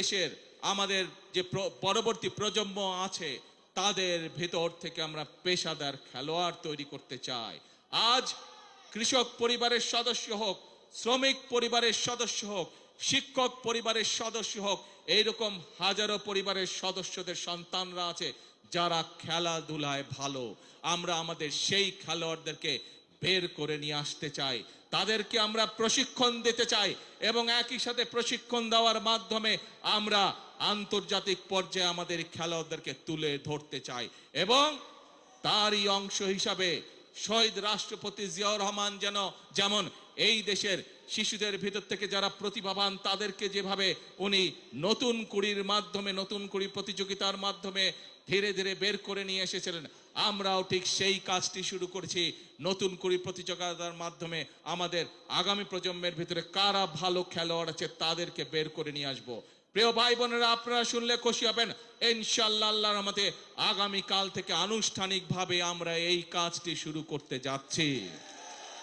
দেশের আমাদের যে পরবর্তী প্রজন্ম আছে তাদের ভেতর থেকে আমরা পেশাদার খেলোয়াড় তৈরি করতে চাই। আজ কৃষক পরিবারের সদস্য হোক, শ্রমিক পরিবারের সদস্য হোক, শিক্ষক পরিবারের সদস্য হোক, এইরকম হাজারো পরিবারের সদস্যদের সন্তানরা আছে যারা খেলাধুলায় ভালো। আমরা আমাদের সেই খেলোয়াড়দেরকে বের করে নিয়ে আসতে চাই, তাদেরকে আমরা প্রশিক্ষণ দিতে চাই এবং একই সাথে প্রশিক্ষণ দেওয়ার মাধ্যমে আমরা আন্তর্জাতিক পর্যায়ে আমাদের খেলোয়াড়দেরকে তুলে ধরতে চাই। এবং তারই অংশ হিসাবে শহীদ রাষ্ট্রপতি জিয়াউর রহমান যেমন এই দেশের শিশুদের ভিতর থেকে যারা প্রতিভাবান তাদেরকে যেভাবে উনি নতুন কুড়ির মাধ্যমে, নতুন কুড়ি প্রতিযোগিতার মাধ্যমে ধীরে ধীরে বের করে নিয়ে এসেছিলেন, আমরাও ঠিক সেই কাজটি শুরু করেছি। নতুন কুড়ি প্রতিযোগিতার মাধ্যমে আমাদের আগামী প্রজন্মের ভিতরে কারা ভালো খেলোয়াড় আছে তাদেরকে বের করে নিয়ে আসবো। প্রিয় ভাই বোনেরা, আপনারা শুনলে খুশি হবেন। ইনশাআল্লাহ আল্লাহর রহমতে আগামী কাল থেকে আনুষ্ঠানিকভাবে আমরা এই কাজটি শুরু করতে যাচ্ছি।